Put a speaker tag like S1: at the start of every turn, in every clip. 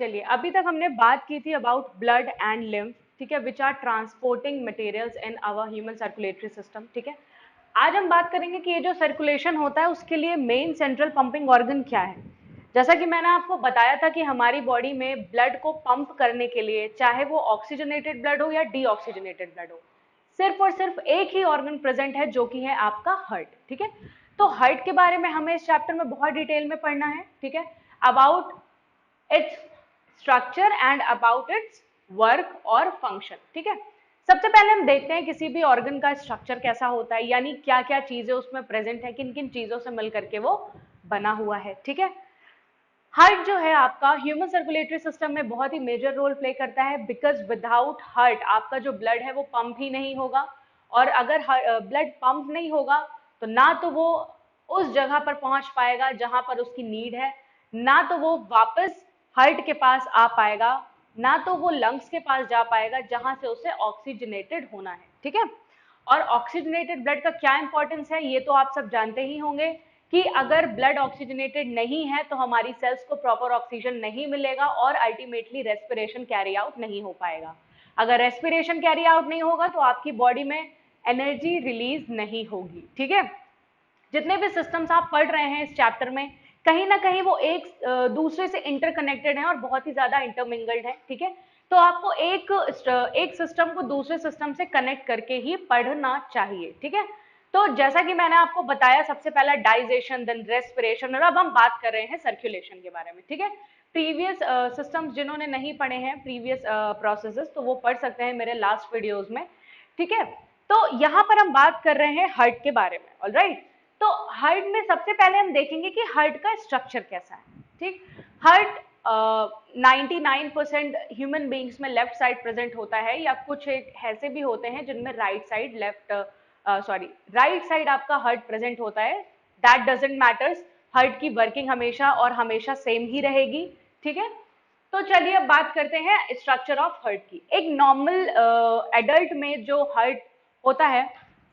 S1: चलिए, अभी तक हमने बात की थी अबाउट ब्लड एंड लिम्फ, ठीक है, which are transporting materials in our human circulatory system, ठीक है। आज हम बात करेंगे कि ये जो सर्कुलेशन होता है उसके लिए मेन सेंट्रल पंपिंग ऑर्गन क्या है। जैसा कि मैंने आपको बताया था कि हमारी बॉडी में ब्लड को पंप करने के लिए, चाहे वो ऑक्सीजनेटेड ब्लड हो या डीऑक्सीजनेटेड ब्लड हो, सिर्फ और सिर्फ एक ही ऑर्गन प्रेजेंट है, जो कि है आपका हार्ट, ठीक है। तो हार्ट के बारे में हमें इस चैप्टर में बहुत डिटेल में पढ़ना है, ठीक है, about its structure and about it's work और फंक्शन, ठीक है। सबसे पहले हम देखते हैं किसी भी ऑर्गन का स्ट्रक्चर कैसा होता है, यानी क्या क्या चीजें उसमें प्रेजेंट है, किन किन चीजों से मिल करके वो बना हुआ है, ठीक है। हार्ट जो है आपका ह्यूमन सर्कुलेटरी सिस्टम में बहुत ही मेजर रोल प्ले करता है, बिकॉज विदाउट हार्ट आपका जो ब्लड है वो पंप ही नहीं होगा, और अगर ब्लड पंप नहीं होगा तो ना तो वो उस जगह पर पहुंच पाएगा जहां पर उसकी नीड है, ना तो वो वापस हार्ट के पास आ पाएगा, ना तो वो लंग्स के पास जा पाएगा जहां से उसे ऑक्सीजनेटेड होना है, ठीक है। और ऑक्सीजनेटेड ब्लड का क्या इंपॉर्टेंस है ये तो आप सब जानते ही होंगे कि अगर ब्लड ऑक्सीजनेटेड नहीं है तो हमारी सेल्स को प्रॉपर ऑक्सीजन नहीं मिलेगा और अल्टीमेटली रेस्पिरेशन कैरी आउट नहीं हो पाएगा। अगर रेस्पिरेशन कैरी आउट नहीं होगा तो आपकी बॉडी में एनर्जी रिलीज नहीं होगी, ठीक है। जितने भी सिस्टम्स आप पढ़ रहे हैं इस चैप्टर में, कहीं ना कहीं वो एक दूसरे से इंटरकनेक्टेड हैं और बहुत ही ज्यादा इंटरमिंगल्ड है, ठीक है। तो आपको एक सिस्टम को दूसरे सिस्टम से कनेक्ट करके ही पढ़ना चाहिए, ठीक है। तो जैसा कि मैंने आपको बताया, सबसे पहला डाइजेशन, देन रेस्पिरेशन, और अब हम बात कर रहे हैं सर्कुलेशन के बारे में, ठीक है। प्रीवियस सिस्टम्स जिन्होंने नहीं पढ़े हैं, प्रीवियस प्रोसेसेस, तो वो पढ़ सकते हैं मेरे लास्ट वीडियोस में, ठीक है। तो यहाँ पर हम बात कर रहे हैं हार्ट के बारे में, ऑलराइट। तो हार्ट में सबसे पहले हम देखेंगे कि हार्ट का स्ट्रक्चर कैसा है, ठीक। हार्ट 99% ह्यूमन बींग्स में लेफ्ट साइड प्रेजेंट होता है, या कुछ एक ऐसे भी होते हैं जिनमें राइट साइड राइट साइड आपका हार्ट प्रेजेंट होता है। दैट डजेंट मैटर्स, हार्ट की वर्किंग हमेशा और हमेशा सेम ही रहेगी, ठीक है। तो चलिए अब बात करते हैं स्ट्रक्चर ऑफ हार्ट की। एक नॉर्मल एडल्ट में जो हार्ट होता है,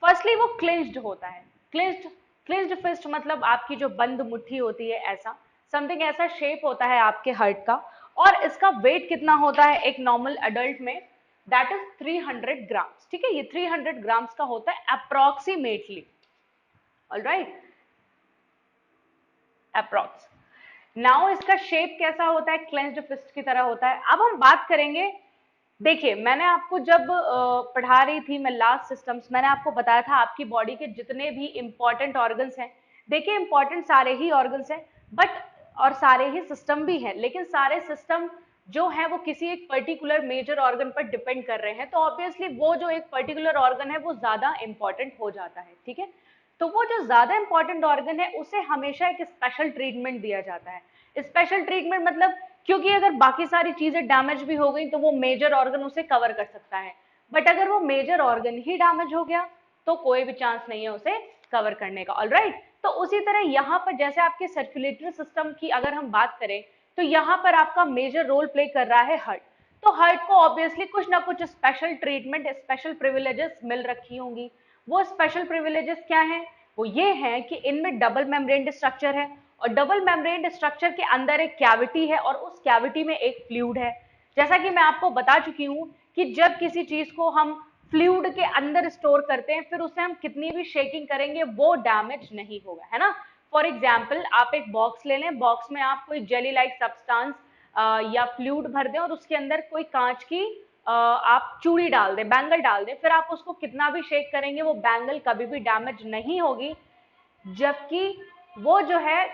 S1: फर्स्टली वो क्लिंज्ड होता है। क्लिंज्ड क्लिंज्ड फिस्ट मतलब आपकी जो बंद मुट्ठी होती है, ऐसा समथिंग, ऐसा शेप होता है आपके हार्ट का। और इसका वेट कितना होता है एक नॉर्मल अडल्ट में, दैट इज 300 ग्राम्स, ठीक है। ये 300 ग्राम्स का होता है अप्रोक्सीमेटली, ऑलराइट, अप्रोक्स। नाउ इसका शेप कैसा होता है, क्लेंज्ड फिस्ट की तरह होता है। अब हम बात करेंगे, देखिए मैंने आपको जब पढ़ा रही थी मैं लास्ट सिस्टम्स, मैंने आपको बताया था आपकी बॉडी के जितने भी इंपॉर्टेंट ऑर्गन्स हैं, देखिए इंपॉर्टेंट सारे ही ऑर्गन्स हैं, बट और सारे ही सिस्टम भी हैं, लेकिन सारे सिस्टम जो है वो किसी एक पर्टिकुलर मेजर ऑर्गन पर डिपेंड कर रहे हैं, तो ऑब्वियसली वो जो एक पर्टिकुलर ऑर्गन है वो ज्यादा इंपॉर्टेंट हो जाता है, ठीक है। तो वो जो ज्यादा इंपॉर्टेंट ऑर्गन है उसे हमेशा एक स्पेशल ट्रीटमेंट दिया जाता है। स्पेशल ट्रीटमेंट मतलब, क्योंकि अगर बाकी सारी चीजें डैमेज भी हो गई तो वो मेजर ऑर्गन उसे कवर कर सकता है, बट अगर वो मेजर ऑर्गन ही डैमेज हो गया तो कोई भी चांस नहीं है उसे कवर करने का, ऑलराइट। तो उसी तरह यहाँ पर जैसे आपके सर्कुलेटरी सिस्टम की अगर हम बात करें, तो यहाँ पर आपका मेजर रोल प्ले कर रहा है हार्ट। तो हार्ट को ऑब्वियसली कुछ ना कुछ स्पेशल ट्रीटमेंट, स्पेशल प्रिविलेजेस मिल रखी होंगी। वो स्पेशल प्रिविलेजेस क्या हैं? वो ये हैं कि इनमें डबल मेम्ब्रेन स्ट्रक्चर है, और डबल मेम्ब्रेन स्ट्रक्चर के अंदर एक कैविटी है और उस कैविटी में एक फ्लूइड है। जैसा कि मैं आपको बता चुकी हूं कि जब किसी चीज को हम फ्लूइड के अंदर स्टोर करते हैं, फिर उसे हम कितनी भी शेकिंग करेंगे वो डैमेज नहीं होगा, है ना। फॉर एग्जाम्पल आप एक बॉक्स ले लें, बॉक्स में आप कोई जेली लाइक सब्सटेंस या फ्लूइड भर दें और उसके अंदर कोई कांच की आप चूड़ी डाल दें, बैंगल डाल दें, फिर आप उसको कितना भी शेक करेंगे वो बैंगल कभी भी डैमेज नहीं होगी, जबकि वो जो है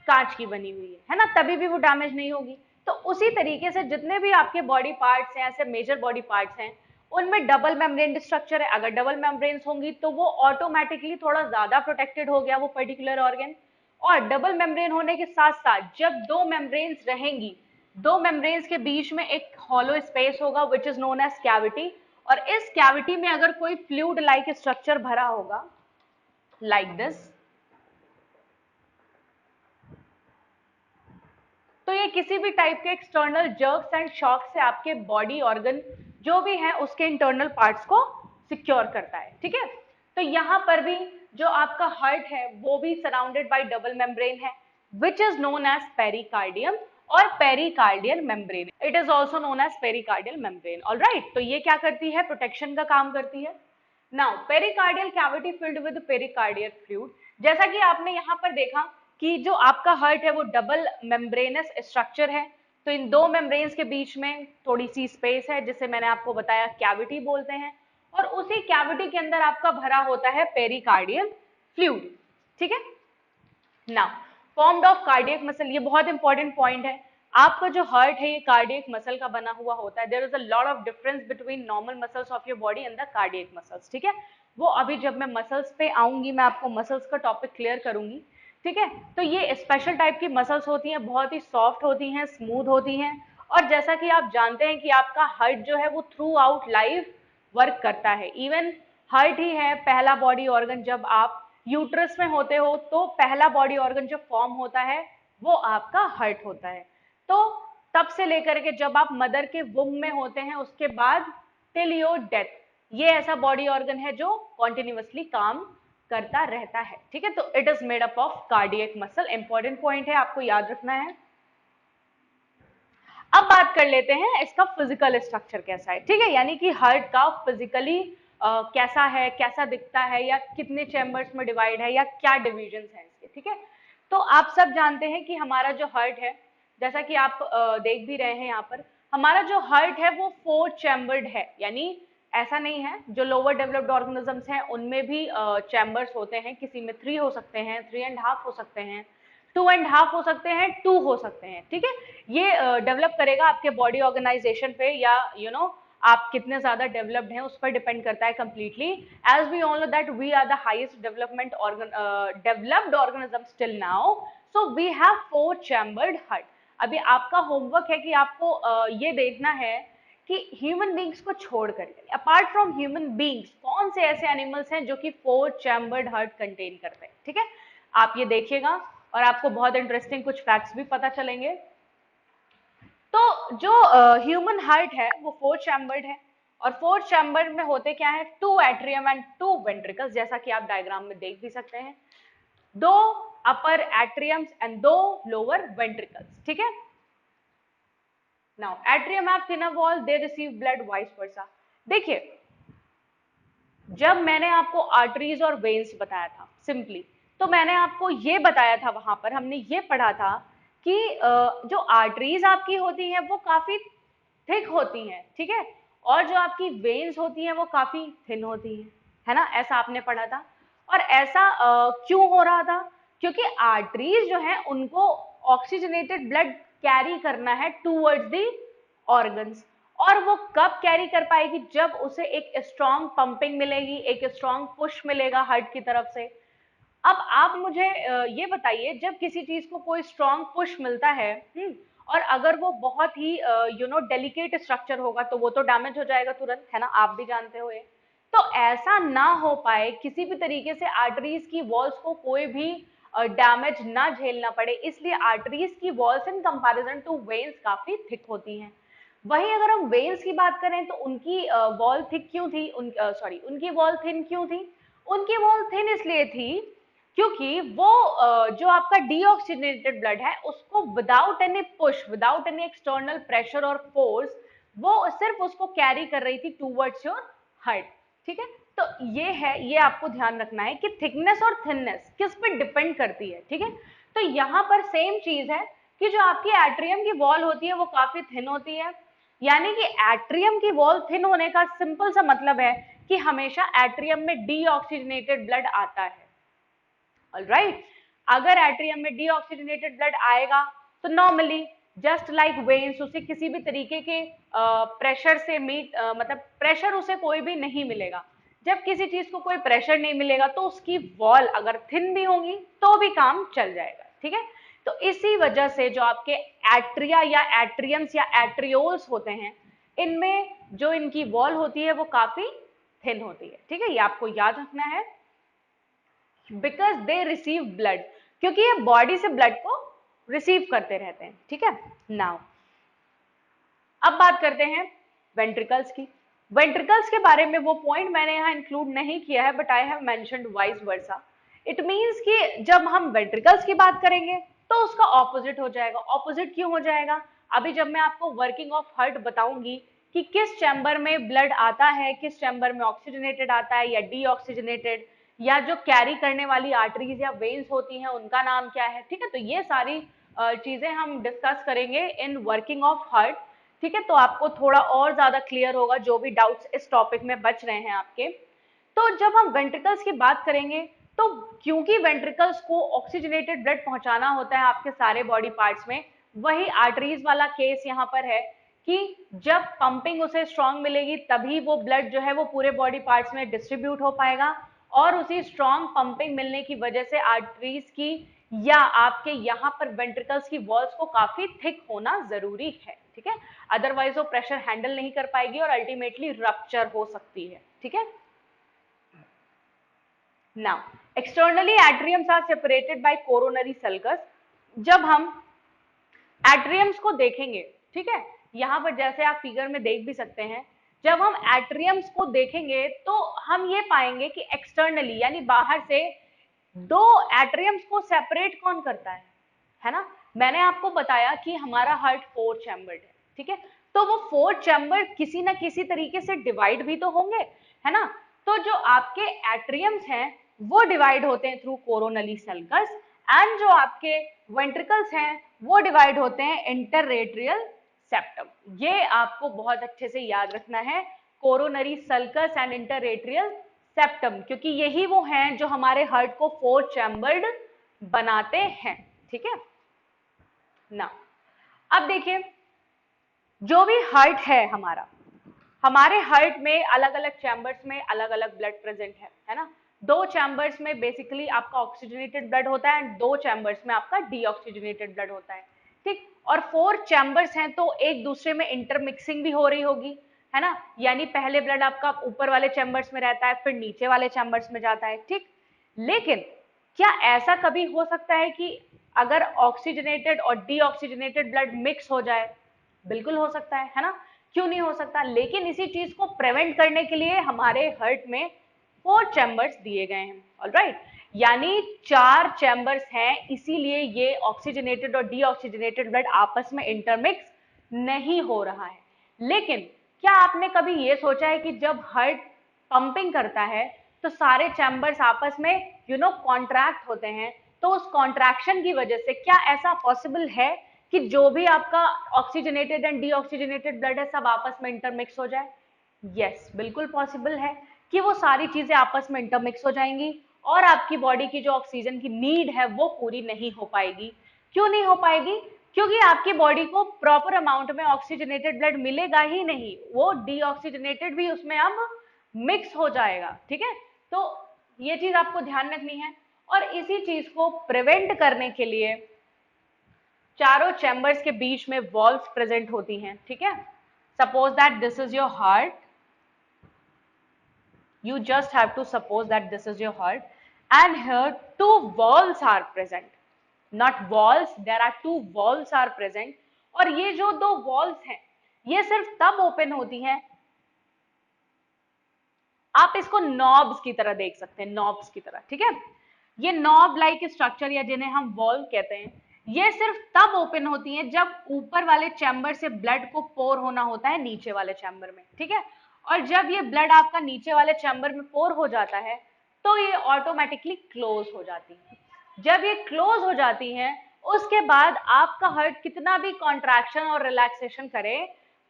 S1: कांच की बनी हुई है ना, तभी भी वो डैमेज नहीं होगी। तो उसी तरीके से जितने भी आपके बॉडी पार्ट्स हैं, ऐसे मेजर बॉडी पार्ट्स हैं, उनमें डबल मेम्ब्रेन स्ट्रक्चर है। अगर डबल मेम्ब्रेन्स होंगी तो वो ऑटोमेटिकली थोड़ा ज्यादा प्रोटेक्टेड हो गया वो पर्टिकुलर ऑर्गन। और डबल मेम्ब्रेन होने के साथ साथ जब दो मेम्ब्रेन्स रहेंगी, दो मेम्ब्रेन्स के बीच में एक हॉलो स्पेस होगा which is known as cavity, और इस कैविटी में अगर कोई फ्लूइड लाइक स्ट्रक्चर भरा होगा लाइक दिस, तो ये किसी भी टाइप के एक्सटर्नल जर्क्स एंड शॉक से आपके बॉडी ऑर्गन जो भी है उसके इंटरनल पार्ट्स को सिक्योर करता है, ठीक है। तो यहाँ पर भी जो आपका हार्ट है वो भी सराउंडेड बाय डबल मेम्ब्रेन है which is known as pericardium, और pericardial membrane, it is also known as pericardial membrane. Alright, तो ये क्या करती है, प्रोटेक्शन का काम करती है। Now pericardial cavity filled with pericardial fluid, जैसा कि आपने यहाँ पर देखा कि जो आपका हार्ट है वो डबल मेम्ब्रेनस स्ट्रक्चर है, तो इन दो मेम्ब्रेन्स के बीच में थोड़ी सी स्पेस है जिसे मैंने आपको बताया कैविटी बोलते हैं, और उसी कैविटी के अंदर आपका भरा होता है पेरिकार्डियल फ्लूइड। ठीक है, now formed of cardiac muscle, ये बहुत इंपॉर्टेंट पॉइंट है। आपका जो हार्ट है ये कार्डियक मसल का बना हुआ होता है। There is a lot of difference between normal muscles of your body and the cardiac muscles. ठीक है, वो अभी जब मैं मसल्स पे आऊंगी मैं आपको मसल्स का टॉपिक क्लियर करूंगी। ठीक है, तो ये स्पेशल टाइप की मसल्स होती हैं, बहुत ही सॉफ्ट होती हैं, स्मूथ होती हैं, और जैसा कि आप जानते हैं कि आपका हार्ट जो है वो थ्रू आउट लाइफ वर्क करता है। इवन हार्ट ही है पहला बॉडी ऑर्गन, जब आप यूट्रस में होते हो तो पहला बॉडी ऑर्गन जो फॉर्म होता है वो आपका हार्ट होता है। तो तब से लेकर के जब आप मदर के वुम में होते हैं उसके बाद टिल योर डेथ, ये ऐसा बॉडी ऑर्गन है जो कॉन्टिन्यूसली काम करता रहता है। ठीक है, तो it is made up of cardiac muscle, important point है, आपको याद रखना है। अब बात कर लेते हैं इसका फिजिकल स्ट्रक्चर कैसा है। ठीक है, यानी कि हार्ट का फिजिकली कैसा है, कैसा दिखता है, या कितने चैम्बर्स में डिवाइड है, या क्या डिविजन है इसके। ठीक है, तो आप सब जानते हैं कि हमारा जो हार्ट है, जैसा कि आप देख भी रहे हैं यहाँ पर, हमारा जो हार्ट है वो 4 चैम्बर्ड है। यानी ऐसा नहीं है, जो लोअर डेवलप्ड ऑर्गेनिजम्स हैं उनमें भी चैम्बर्स होते हैं, किसी में 3 हो सकते हैं, 3.5 हो सकते हैं, 2.5 हो सकते हैं, 2 हो सकते हैं। ठीक है, ये डेवलप करेगा आपके बॉडी ऑर्गेनाइजेशन पे, या आप कितने ज्यादा डेवलप्ड हैं उस पर डिपेंड करता है completely. As we all know that we are the highest developed organism till now, so we have 4 chambered heart. अभी आपका होमवर्क है कि आपको ये देखना है कि ह्यूमन बींग्स को छोड़ करके, अपार्ट फ्रॉम ह्यूमन बींग्स, कौन से ऐसे एनिमल्स हैं जो कि 4 चैम्बर्ड हार्ट कंटेन करते हैं। ठीक है, आप ये देखिएगा और आपको बहुत इंटरेस्टिंग कुछ फैक्ट्स भी पता चलेंगे। तो जो ह्यूमन हार्ट है वो 4 चैम्बर्ड है, और 4 चैम्बर में होते क्या है, 2 एट्रियम एंड 2 वेंट्रिकल्स, जैसा कि आप डायग्राम में देख भी सकते हैं, 2 अपर एट्रियम्स एंड 2 लोअर वेंट्रिकल्स। ठीक है, now atrium have thinner wall, they receive blood vice versa. देखिए, जब मैंने आपको आर्टरीज और वेन्स बताया था सिंपली, तो मैंने आपको ये बताया था, वहां पर हमने ये पढ़ा था कि जो आर्टरीज आपकी होती हैं वो काफी थिक होती हैं। ठीक है, और जो आपकी वेन्स होती हैं वो काफी थिन होती हैं, है ना, ऐसा आपने पढ़ा था। और ऐसा क्यों हो रहा था, क्योंकि आर्टरीज जो है उनको ऑक्सीजनेटेड ब्लड कैरी करना है टूवर्ड्स दी ऑर्गन्स, और वो कब कैरी कर पाएगी, जब उसे एक स्ट्रॉन्ग पंपिंग मिलेगी, एक स्ट्रॉन्ग पुश मिलेगा हार्ट की तरफ से। अब आप मुझे ये बताइए, जब किसी चीज को कोई स्ट्रॉन्ग पुश मिलता है, और अगर वो बहुत ही डेलिकेट स्ट्रक्चर होगा तो वो तो डैमेज हो जाएगा तुरंत, है ना, आप भी जानते हो ये। तो ऐसा ना हो पाए, किसी भी तरीके से आर्टरीज की वॉल्स को कोई भी डैमेज ना झेलना पड़े, इसलिए आर्टरीज की walls in comparison to veins काफी थिक होती हैं। वहीं अगर हम वेन्स की बात करें तो उनकी वॉल थिक क्यों थी, उनकी वॉल थिन क्यों थी? उनकी वॉल थिन इसलिए थी क्योंकि वो जो आपका डीऑक्सीजनेटेड ब्लड है उसको without any push, without any external pressure और फोर्स, वो सिर्फ उसको कैरी कर रही थी टूवर्ड्स योर हार्ट। ठीक है, तो ये है, ये आपको ध्यान रखना है कि थिकनेस और थिननेस किस पे डिपेंड करती है। ठीक है, तो यहाँ पर सेम चीज है कि जो आपकी एट्रियम की वॉल होती है वो काफी थिन होती है, यानी कि एट्रियम की वॉल थिन होने का सिंपल सा मतलब है कि हमेशा एट्रियम में डीऑक्सीजनेटेड ब्लड आता है। ऑलराइट, अगर एट्रियम में डीऑक्सीजनेटेड ब्लड आएगा तो नॉर्मली जस्ट लाइक वेन्स उसे किसी भी तरीके के प्रेशर से मतलब प्रेशर उसे कोई भी नहीं मिलेगा। जब किसी चीज को कोई प्रेशर नहीं मिलेगा तो उसकी वॉल अगर थिन भी होगी तो भी काम चल जाएगा। ठीक है, तो इसी वजह से जो आपके एट्रिया या एट्रियम्स या एट्रियोल्स होते हैं, इनमें जो इनकी वॉल होती है वो काफी थिन होती है। ठीक है, ये आपको याद रखना है, बिकॉज दे रिसीव ब्लड, क्योंकि ये बॉडी से ब्लड को रिसीव करते रहते हैं। ठीक है, नाउ अब बात करते हैं वेंट्रिकल्स की। वेंट्रिकल्स के बारे में वो पॉइंट मैंने यहाँ इंक्लूड नहीं किया है, but I have mentioned vice versa. It means कि जब हम वेंट्रिकल्स की बात करेंगे तो उसका ऑपोजिट हो जाएगा। ऑपोजिट क्यों हो जाएगा? अभी जब मैं आपको वर्किंग ऑफ हार्ट बताऊंगी कि किस चैम्बर में ब्लड आता है, किस चैम्बर में ऑक्सीजनेटेड आता है या डीऑक्सीजनेटेड, या जो कैरी करने वाली आर्टरीज या वेन्स होती हैं उनका नाम क्या है, ठीक है, तो ये सारी चीजें हम डिस्कस करेंगे इन वर्किंग ऑफ हार्ट, ठीक है, तो आपको थोड़ा और ज्यादा क्लियर होगा जो भी डाउट्स इस टॉपिक में बच रहे हैं आपके। तो जब हम वेंट्रिकल्स की बात करेंगे, तो क्योंकि वेंट्रिकल्स को ऑक्सीजनेटेड ब्लड पहुंचाना होता है आपके सारे बॉडी पार्ट्स में, वही आर्टरीज वाला केस यहाँ पर है कि जब पंपिंग उसे स्ट्रांग मिलेगी तभी वो ब्लड जो है वो पूरे बॉडी पार्ट्स में डिस्ट्रीब्यूट हो पाएगा, और उसी स्ट्रांग पंपिंग मिलने की वजह से आर्टरीज की या आपके यहाँ पर वेंट्रिकल्स की वॉल्स को काफी थिक होना जरूरी है, ठीक है, अदरवाइज वो प्रेशर हैंडल नहीं कर पाएगी और अल्टीमेटली रप्चर हो सकती है, ठीक है। Now, externally atriums are separated by coronary sulcus. जब हम एट्रियम्स को देखेंगे, ठीक है, यहां पर जैसे आप फिगर में देख भी सकते हैं, जब हम एट्रियम्स को देखेंगे तो हम ये पाएंगे कि एक्सटर्नली यानी बाहर से दो एट्रियम्स को सेपरेट कौन करता है ना, मैंने आपको बताया कि हमारा हार्ट 4 चैम्बर्ड है, ठीक है, तो वो 4 चैम्बर किसी ना किसी तरीके से डिवाइड भी तो होंगे, है ना, तो जो आपके एट्रियम्स हैं वो डिवाइड होते हैं थ्रू कोरोनरी सल्कस, एंड जो आपके वेंट्रिकल्स हैं वो डिवाइड होते हैं इंटरएट्रियल सेप्टम। ये आपको बहुत अच्छे से याद रखना है, coronary sulcus and interatrial septum, क्योंकि यही वो हैं जो हमारे हार्ट को 4 चैम्बर्ड बनाते हैं, ठीक है ना। अब देखिए, जो भी हार्ट है हमारा, हमारे हार्ट में अलग अलग चैम्बर्स में अलग अलग ब्लड प्रेजेंट है ना, 2 चैम्बर्स में बेसिकली आपका ऑक्सीजनेटेड ब्लड होता है एंड 2 चैम्बर्स में आपका डीऑक्सीजनेटेड ब्लड होता है, ठीक, और 4 चैम्बर्स हैं तो एक दूसरे में इंटरमिक्सिंग भी हो रही होगी, है ना, यानी पहले ब्लड आपका ऊपर वाले चैम्बर्स में रहता है फिर नीचे वाले चैम्बर्स में जाता है, ठीक, लेकिन क्या ऐसा कभी हो सकता है कि अगर ऑक्सीजनेटेड और डीऑक्सीजनेटेड ब्लड मिक्स हो जाए? बिल्कुल हो सकता है ना, क्यों नहीं हो सकता, लेकिन इसी चीज को प्रिवेंट करने के लिए हमारे हार्ट में 4 चैम्बर्स दिए गए हैं, ऑलराइट, यानी 4 चैम्बर्स हैं, इसीलिए ये ऑक्सीजनेटेड और डीऑक्सीजनेटेड ब्लड आपस में इंटरमिक्स नहीं हो रहा है। लेकिन क्या आपने कभी ये सोचा है कि जब हार्ट पंपिंग करता है तो सारे चैम्बर्स आपस में कॉन्ट्रैक्ट होते हैं, तो उस कॉन्ट्रैक्शन की वजह से क्या ऐसा पॉसिबल है कि जो भी आपका ऑक्सीजनेटेड एंड डीऑक्सीजनेटेड ब्लड है सब आपस में इंटरमिक्स हो जाए? यस, बिल्कुल पॉसिबल है कि वो सारी चीजें आपस में इंटरमिक्स हो जाएंगी और आपकी बॉडी की जो ऑक्सीजन की नीड है वो पूरी नहीं हो पाएगी। क्यों नहीं हो पाएगी? क्योंकि आपकी बॉडी को प्रॉपर अमाउंट में ऑक्सीजनेटेड ब्लड मिलेगा ही नहीं, वो डीऑक्सीजनेटेड भी उसमें अब मिक्स हो जाएगा, ठीक है, तो ये चीज आपको ध्यान रखनी है। और इसी चीज को प्रिवेंट करने के लिए चारों चैम्बर्स के बीच में वॉल्व्स प्रेजेंट होती हैं, ठीक है, suppose that this is your heart, you just have to suppose that this is your heart and here 2 walls are present, not walls, there are 2 walls are present, और ये जो 2 walls हैं ये सिर्फ तब ओपन होती हैं, आप इसको नॉब्स की तरह देख सकते हैं, नॉब्स की तरह, ठीक है, ये नॉब लाइक स्ट्रक्चर या जिन्हें हम वॉल्व कहते हैं, ये सिर्फ तब ओपन होती हैं जब ऊपर वाले चैम्बर से ब्लड को पोर होना होता है नीचे वाले चैम्बर में, ठीक है, और जब ये ब्लड आपका नीचे वाले चैम्बर में पोर हो जाता है तो ये ऑटोमेटिकली क्लोज हो जाती है। जब ये क्लोज हो जाती हैं उसके बाद आपका हार्ट कितना भी कॉन्ट्रैक्शन और रिलैक्सेशन करे,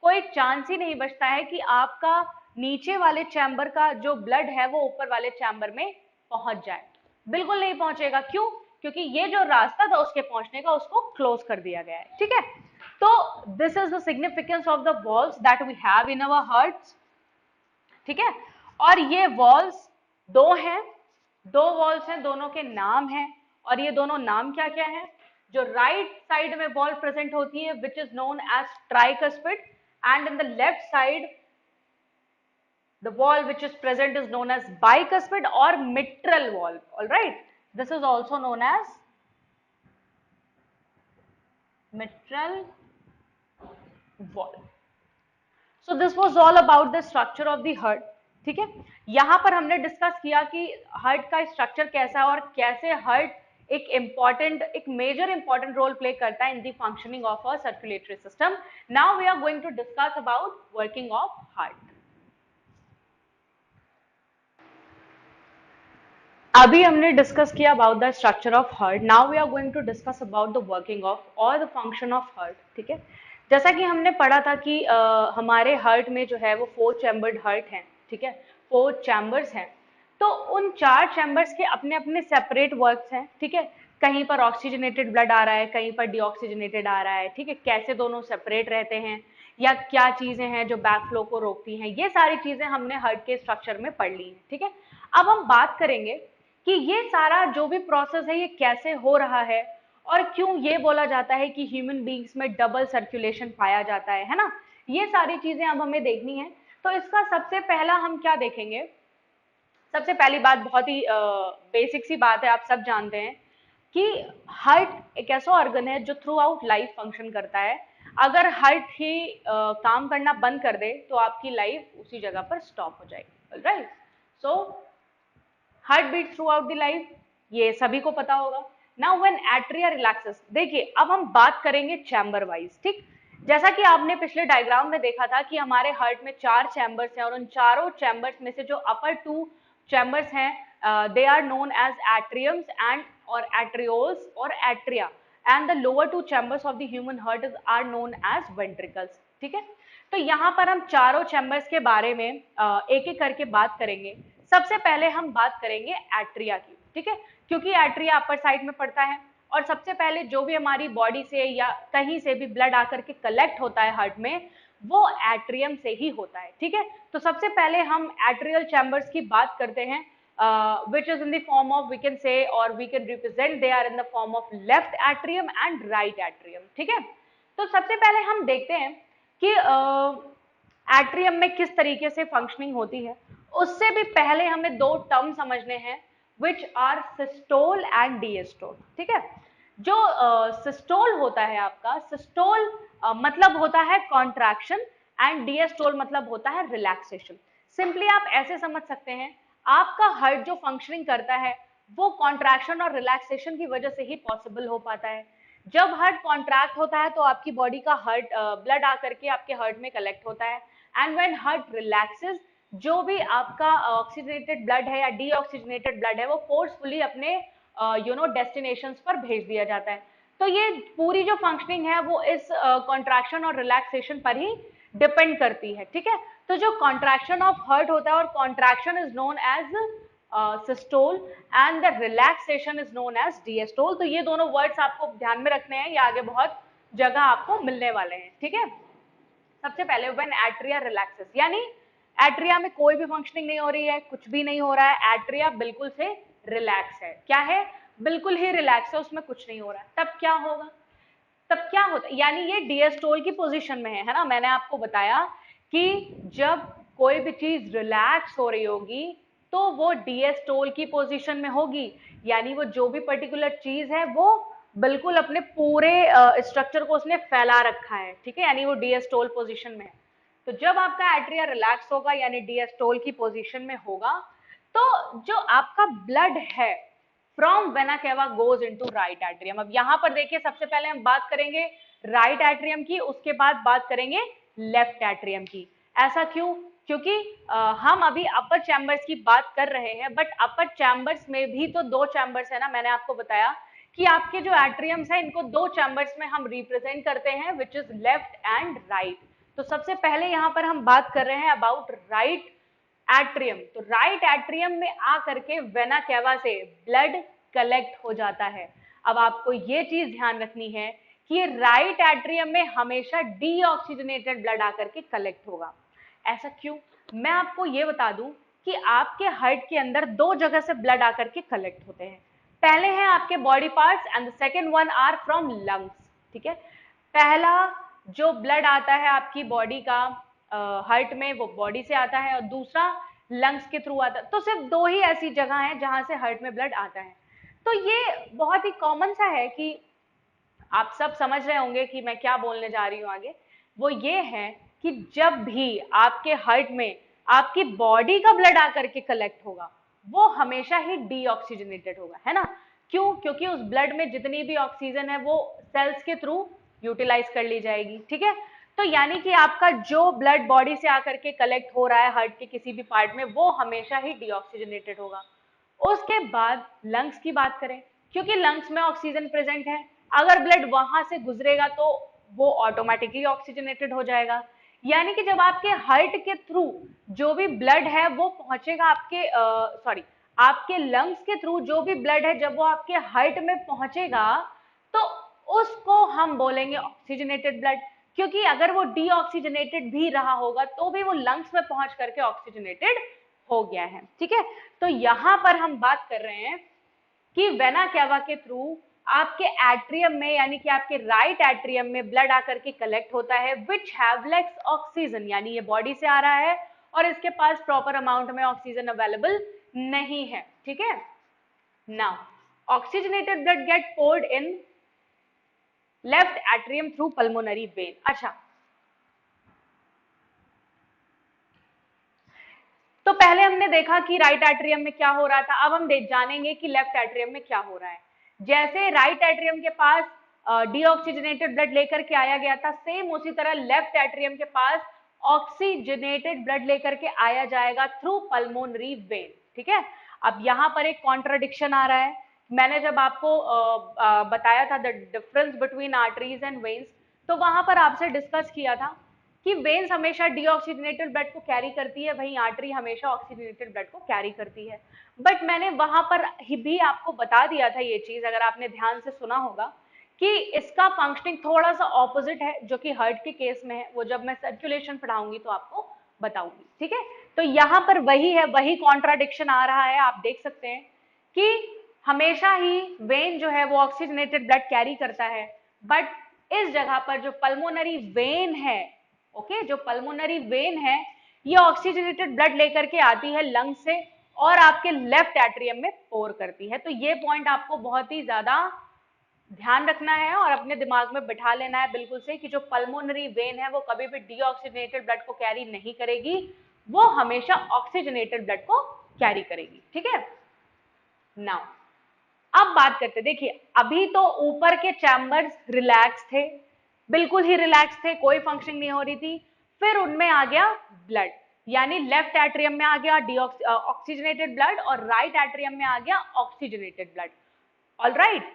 S1: कोई चांस ही नहीं बचता है कि आपका नीचे वाले चैम्बर का जो ब्लड है वो ऊपर वाले चैम्बर में पहुंच जाए, बिल्कुल नहीं पहुंचेगा। क्यों? क्योंकि ये जो रास्ता था उसके पहुंचने का उसको क्लोज कर दिया गया है, ठीक है, तो this is the significance of the walls that we have in our hearts, ठीक है, और ये वॉल्स 2 हैं, 2 वॉल्स हैं, दोनों के नाम हैं, और ये दोनों नाम क्या क्या है? जो राइट साइड में वॉल प्रेजेंट होती है which is known as tricuspid, and in the left side the wall which is present is known as bicuspid or mitral valve, all right, this is also known as mitral valve. So this was all about the structure of the heart, ठीक है, यहां पर हमने discuss किया कि heart का structure कैसा है और कैसे हार्ट एक मेजर इंपॉर्टेंट रोल प्ले करता है in the functioning of a circulatory system. Now we are going to discuss about working of heart. अभी हमने डिस्कस किया about the structure of heart. Now we are going to discuss about the working of और the function of heart. ठीक है, जैसा कि हमने पढ़ा था कि हमारे हार्ट में जो है वो 4 चैम्बर्ड हार्ट हैं. ठीक है, 4 चैम्बर्स हैं. तो उन 4 चैम्बर्स के अपने अपने सेपरेट वर्क्स हैं. ठीक है, कहीं पर ऑक्सीजनेटेड ब्लड आ रहा है, कहीं पर डीऑक्सीजनेटेड आ रहा है. ठीक है, कैसे दोनों सेपरेट रहते हैं या क्या चीजें हैं जो बैक फ्लो को रोकती हैं, ये सारी चीजें हमने हार्ट के स्ट्रक्चर में पढ़ ली हैं. ठीक है, अब हम बात करेंगे कि ये सारा जो भी प्रोसेस है ये कैसे हो रहा है और क्यों ये बोला जाता है कि ह्यूमन बींग्स में डबल सर्कुलेशन पाया जाता है ना. ये सारी चीजें अब हमें देखनी है. तो इसका सबसे पहला हम क्या देखेंगे, सबसे पहली बात बहुत ही बेसिक सी बात है, आप सब जानते हैं कि हार्ट एक ऐसा ऑर्गन है जो थ्रू आउट लाइफ फंक्शन करता है. अगर हार्ट ही काम करना बंद कर दे तो आपकी लाइफ उसी जगह पर स्टॉप हो जाएगी. Right, so heart beat throughout the life, ये सभी को पता होगा. नाउ व्हेन एट्रिया रिलैक्सेस, देखिए अब हम बात करेंगे चैम्बर वाइज. ठीक, जैसा कि आपने पिछले डायग्राम में देखा था कि हमारे हार्ट में 4 चैम्बर्स हैं और उन चारों चैम्बर्स में से जो अपर 2 चैम्बर्स हैं they are known as atriums and और एट्रियोल्स और atria, and the lower 2 chambers of the human heart are known as ventricles. ठीक है, तो यहाँ पर हम चारों चैम्बर्स के बारे में एक एक करके बात करेंगे. सबसे पहले हम बात करेंगे एट्रिया की. ठीक है, क्योंकि एट्रिया अपर साइड में पड़ता है और सबसे पहले जो भी हमारी बॉडी से या कहीं से भी ब्लड आकर के कलेक्ट होता है हार्ट में वो एट्रियम से ही होता है. ठीक है, तो सबसे पहले हम एट्रियल चैम्बर्स की बात करते हैं which is in the form of, we can say or we can represent, they are in the form of left atrium and right atrium. ठीक है, तो सबसे पहले हम देखते हैं कि एट्रियम में किस तरीके से फंक्शनिंग होती है. उससे भी पहले हमें 2 टर्म समझने हैं which are सिस्टोल एंड डिएस्टोल. ठीक है, जो सिस्टोल होता है आपका, सिस्टोल मतलब होता है कॉन्ट्रैक्शन एंड डिएस्टोल मतलब होता है रिलैक्सेशन. सिंपली आप ऐसे समझ सकते हैं, आपका हार्ट जो फंक्शनिंग करता है वो कॉन्ट्रैक्शन और रिलैक्सेशन की वजह से ही पॉसिबल हो पाता है. जब हार्ट कॉन्ट्रैक्ट होता है तो आपकी बॉडी का हार्ट ब्लड आकर के आपके हार्ट में कलेक्ट होता है, एंड व्हेन हार्ट रिलैक्सेस जो भी आपका ऑक्सीजनेटेड ब्लड है या डीऑक्सीजनेटेड ब्लड है वो फोर्सफुली अपने डेस्टिनेशंस पर भेज दिया जाता है. तो ये पूरी जो फंक्शनिंग है वो इस कॉन्ट्रैक्शन और रिलैक्सेशन पर ही डिपेंड करती है. ठीक है, तो जो कॉन्ट्रैक्शन ऑफ हार्ट होता है और contraction is known as systole and the relaxation is known as diastole. तो ये दोनों वर्ड्स आपको ध्यान में रखने हैं, ये आगे बहुत जगह आपको मिलने वाले हैं. ठीक है, सबसे पहले व्हेन एट्रिया रिलैक्सेस, यानी एट्रिया में कोई भी फंक्शनिंग नहीं हो रही है, कुछ भी नहीं हो रहा है, एट्रिया बिल्कुल से रिलैक्स है. क्या है, बिल्कुल ही रिलैक्स है, उसमें कुछ नहीं हो रहा है. तब क्या होगा, तब क्या होता है, यानी ये डिएस्टोल की पोजीशन में है ना. मैंने आपको बताया कि जब कोई भी चीज रिलैक्स हो रही होगी तो वो डिएस्टोल की पोजीशन में होगी, यानी वो जो भी पर्टिकुलर चीज है वो बिल्कुल अपने पूरे स्ट्रक्चर को उसने फैला रखा है. ठीक है, यानी वो डिएस्टोल पोजीशन में है. तो जब आपका एट्रिया रिलैक्स होगा यानी डिएस्टोल की पोजीशन में होगा, तो जो आपका ब्लड है from vena cava goes into right atrium. अब यहां पर देखिए, सबसे पहले हम बात करेंगे राइट एट्रियम की, उसके बाद बात करेंगे लेफ्ट एट्रियम की. ऐसा क्यों, क्योंकि हम अभी अपर चैम्बर्स की बात कर रहे हैं, बट अपर चैम्बर्स में भी तो 2 चैम्बर्स है ना. मैंने आपको बताया कि आपके जो एट्रियम्स है इनको 2 चैम्बर्स में हम रिप्रेजेंट करते हैं which is left and right. तो सबसे पहले यहां पर हम बात कर रहे हैं अबाउट राइट एट्रियम. तो राइट एट्रियम में आकर के वेना केवा से ब्लड कलेक्ट हो जाता है. अब आपको ये चीज ध्यान रखनी है कि राइट एट्रियम में हमेशा डीऑक्सीजनेटेड ब्लड आकर के कलेक्ट होगा. ऐसा क्यों, मैं आपको ये बता दूं कि आपके हार्ट के अंदर 2 जगह से ब्लड आकर के कलेक्ट होते हैं. पहले हैं आपके body parts and the second one are from lungs. ठीक है, पहला जो ब्लड आता है आपकी बॉडी का हार्ट में वो बॉडी से आता है और दूसरा लंग्स के थ्रू आता है. तो सिर्फ 2 ही ऐसी जगह हैं जहां से हार्ट में ब्लड आता है. तो ये बहुत ही कॉमन सा है कि आप सब समझ रहे होंगे कि मैं क्या बोलने जा रही हूँ आगे. वो ये है कि जब भी आपके हार्ट में आपकी बॉडी का ब्लड आकर के कलेक्ट होगा वो हमेशा ही डीऑक्सीजनेटेड होगा, है ना. क्यों? क्योंकि उस ब्लड में जितनी भी ऑक्सीजन है वो सेल्स के थ्रू यूटिलाइज कर ली जाएगी, ठीक है। तो यानी कि आपका जो ब्लड बॉडी से आकर के कलेक्ट हो रहा है हार्ट के किसी भी पार्ट में, वो हमेशा ही डीऑक्सीजनेटेड होगा। उसके बाद लंग्स की बात करें, क्योंकि लंग्स में ऑक्सीजन प्रेजेंट है, अगर ब्लड वहां से गुजरेगा तो वो ऑटोमेटिकली ऑक्सीजनेटेड हो जाएगा। यानी कि जब आपके हार्ट के थ्रू जो भी ब्लड है वो पहुंचेगा आपके सॉरी आपके लंग्स के थ्रू जो भी ब्लड है जब वो आपके हार्ट में पहुंचेगा तो उसको हम बोलेंगे ऑक्सीजनेटेड ब्लड, क्योंकि अगर वो डीऑक्सीजनेटेड भी रहा होगा तो भी वो लंग्स में पहुंच करके ऑक्सीजनेटेड हो गया है, ठीक है। तो यहां पर हम बात कर रहे हैं कि वेना कैवा के थ्रू आपके एट्रियम में यानी कि आपके राइट एट्रियम में ब्लड आकर के कलेक्ट होता है विच हैव लेस ऑक्सीजन, यानी ये बॉडी से आ रहा है और इसके पास प्रॉपर अमाउंट में ऑक्सीजन अवेलेबल नहीं है, ठीक है। Now oxygenated blood get poured in left atrium through pulmonary vein. अच्छा, तो पहले हमने देखा कि राइट एट्रियम में क्या हो रहा था, अब हम जानेंगे कि लेफ्ट एट्रियम में क्या हो रहा है। जैसे राइट एट्रियम के पास डीऑक्सीजनेटेड ब्लड लेकर के आया गया था, सेम उसी तरह लेफ्ट एट्रियम के पास ऑक्सीजनेटेड ब्लड लेकर के आया जाएगा थ्रू पल्मोनरी वेन, ठीक है। अब यहां पर एक कॉन्ट्राडिक्शन आ रहा है। मैंने जब आपको बताया था the difference between arteries and veins, तो वहां पर आपसे डिस्कस किया था कि वेन्स हमेशा डीऑक्सीजनेटेड ब्लड को कैरी करती है, वहीं आर्टरी हमेशा ऑक्सीजनेटेड ब्लड को कैरी करती है। बट मैंने वहां पर ही भी आपको बता दिया था ये चीज, अगर आपने ध्यान से सुना होगा, कि इसका फंक्शनिंग थोड़ा सा ऑपोजिट है जो कि हार्ट के केस में है। वो जब मैं सर्कुलेशन पढ़ाऊंगी तो आपको बताऊंगी, ठीक है। तो यहाँ पर वही है, वही कॉन्ट्राडिक्शन आ रहा है। आप देख सकते हैं कि हमेशा ही वेन जो है वो ऑक्सीजनेटेड ब्लड कैरी करता है, बट इस जगह पर जो पल्मोनरी वेन है, ओके, जो पल्मोनरी वेन है ये ऑक्सीजनेटेड ब्लड लेकर के आती है लंग से और आपके लेफ्ट एट्रियम में पोर करती है। तो ये पॉइंट आपको बहुत ही ज्यादा ध्यान रखना है और अपने दिमाग में बिठा लेना है बिल्कुल से, कि जो पल्मोनरी वेन है वो कभी भी डीऑक्सीजनेटेड ब्लड को कैरी नहीं करेगी, वो हमेशा ऑक्सीजनेटेड ब्लड को कैरी करेगी, ठीक है। नाउ अब बात करते, देखिए अभी तो ऊपर के चैम्बर्स रिलैक्स थे, बिल्कुल ही रिलैक्स थे, कोई फंक्शनिंग नहीं हो रही थी। फिर उनमें आ गया ब्लड, यानी लेफ्ट एट्रियम में आ गया ऑक्सीजनेटेड ब्लड और राइट एट्रियम में आ गया oxygenated blood. All right,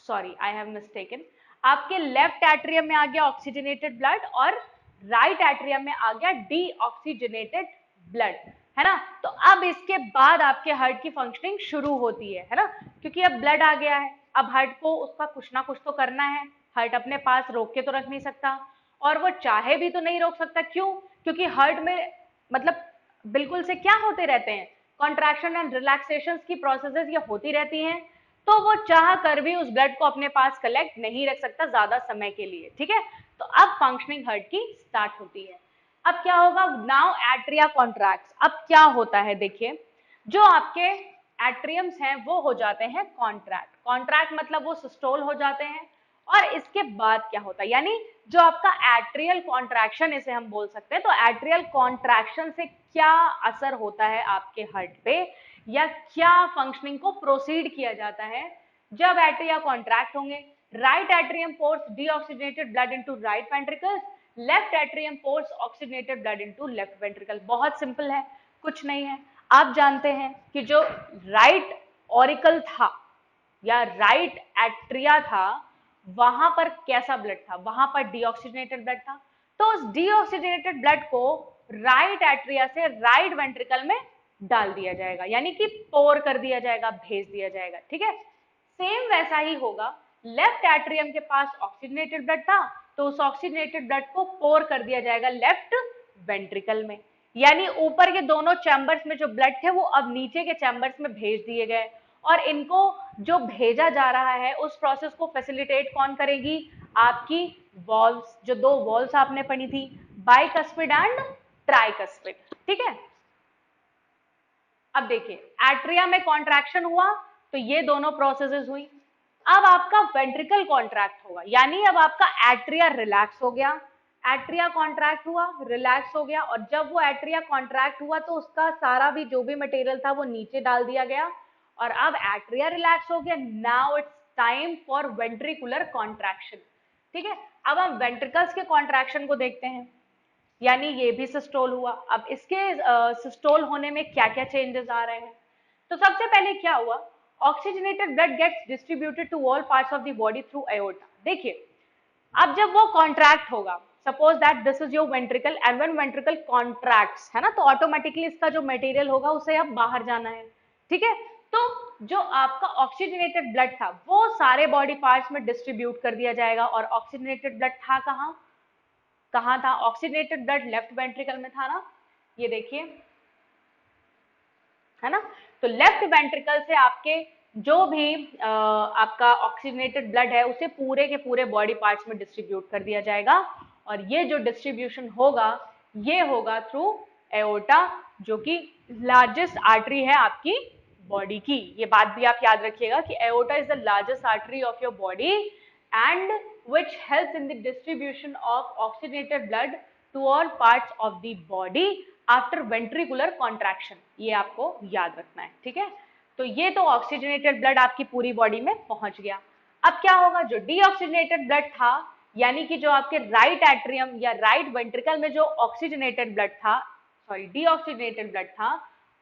S1: sorry I have mistaken, आपके लेफ्ट एट्रियम में आ गया ऑक्सीजनेटेड ब्लड और राइट एट्रियम में आ गया डीऑक्सीजनेटेड ब्लड, है ना। तो अब इसके बाद आपके हार्ट की फंक्शनिंग शुरू होती है ना, क्योंकि अब ब्लड आ गया है, अब हार्ट को उसका कुछ ना कुछ तो करना है। हार्ट अपने पास रोक के तो रख नहीं सकता, और वो चाहे भी तो नहीं रोक सकता। क्यों? क्योंकि हार्ट में मतलब बिल्कुल से क्या होते रहते हैं, कॉन्ट्रैक्शन एंड रिलैक्सेशन की प्रोसेसेस ये होती रहती हैं, तो वो चाह कर भी उस ब्लड को अपने पास कलेक्ट नहीं रख सकता ज्यादा समय के लिए, ठीक है। तो अब फंक्शनिंग हार्ट की स्टार्ट होती है। अब क्या होगा, नाउ एट्रिया कॉन्ट्रैक्ट्स। अब क्या होता है, देखिए जो आपके एट्रियम्स हैं वो हो जाते हैं कॉन्ट्रैक्ट, कॉन्ट्रैक्ट मतलब वो सिस्टोल हो जाते हैं। और इसके बाद क्या होता है, यानी जो आपका एट्रियल कॉन्ट्रैक्शन इसे हम बोल सकते हैं, तो एट्रियल कॉन्ट्रैक्शन से क्या असर होता है आपके हार्ट पे, या क्या फंक्शनिंग को प्रोसीड किया जाता है जब एट्रिया कॉन्ट्रैक्ट होंगे। Right atrium pores deoxygenated blood into right ventricles, left atrium pores oxygenated blood into left ventricle. बहुत सिंपल है, कुछ नहीं है। आप जानते हैं कि जो राइट ऑरिकल था या राइट एट्रिया था, वहां पर कैसा ब्लड था, वहां पर डीऑक्सीजनेटेड ब्लड था। तो उस डीऑक्सीजनेटेड ब्लड को राइट एट्रिया से राइट वेंट्रिकल में डाल दिया जाएगा, यानी कि पोर कर दिया जाएगा, भेज दिया जाएगा, ठीक है। सेम वैसा ही होगा, लेफ्ट एट्रियम के पास ऑक्सीजनेटेड ब्लड था, तो उस ऑक्सीजनेटेड ब्लड को पोर कर दिया जाएगा लेफ्ट वेंट्रिकल में, यानी ऊपर के दोनों चैम्बर्स में जो ब्लड थे वो अब नीचे के चैम्बर्स में भेज दिए गए। और इनको जो भेजा जा रहा है उस प्रोसेस को फैसिलिटेट कौन करेगी, आपकी वॉल्व्स, जो दो वॉल्व्स आपने पढ़ी थी, बाइकस्पिड एंड ट्राइकस्पिड, ठीक है। अब देखिए एट्रिया में कॉन्ट्रैक्शन हुआ तो ये दोनों प्रोसेसेस हुई। अब आपका वेंट्रिकल कॉन्ट्रैक्ट होगा, यानी अब आपका एट्रिया रिलैक्स हो गया, एट्रिया कॉन्ट्रैक्ट हुआ, रिलैक्स हो गया, और जब वो एट्रिया कॉन्ट्रैक्ट हुआ तो उसका सारा भी जो भी मटेरियल था वो नीचे डाल दिया गया और अब एट्रिया रिलैक्स हो गया, now it's time for ventricular contraction. ठीक है, अब हम वेंट्रिकल्स के कॉन्ट्रैक्शन को देखते हैं, यानी ये भी सिस्टोल हुआ। अब इसके सिस्टोल होने में क्या क्या चेंजेस आ रहे हैं? तो सबसे पहले क्या हुआ, oxygenated blood gets distributed to all parts of the body through aorta. देखिए, अब जब वो कॉन्ट्रैक्ट होगा, suppose that this is your ventricle and when ventricle contracts, है ना, तो ऑटोमेटिकली इसका जो मटेरियल होगा उसे अब बाहर जाना है। ठीक है, तो जो आपका ऑक्सीजनेटेड ब्लड था वो सारे बॉडी पार्ट्स में डिस्ट्रीब्यूट कर दिया जाएगा। और ऑक्सीजनेटेड ब्लड था कहाँ, कहाँ था ऑक्सीजनेटेड ब्लड? लेफ्ट वेंट्रिकल में था ना, ये देखिए, है ना। तो लेफ्ट वेंट्रिकल से आपके जो भी आपका ऑक्सीजनेटेड ब्लड है उसे पूरे के पूरे बॉडी पार्ट्स में डिस्ट्रीब्यूट कर दिया जाएगा। और ये जो डिस्ट्रीब्यूशन होगा ये होगा थ्रू एओर्टा, जो कि लार्जेस्ट आर्टरी है आपकी बॉडी की। ये बात भी आप याद रखिएगा कि aorta is the largest artery of your body and which helps in the distribution of oxygenated blood to all parts of the body after ventricular contraction. ये आपको याद रखना है, ठीक है। तो ये तो ऑक्सीजनेटेड ब्लड आपकी पूरी बॉडी में पहुंच गया। अब क्या होगा, जो डीऑक्सीजनेटेड ब्लड था, यानी कि जो आपके राइट एट्रियम या राइट वेंट्रिकल में जो ऑक्सीजनेटेड ब्लड था, सॉरी डीऑक्सीजनेटेड ब्लड था,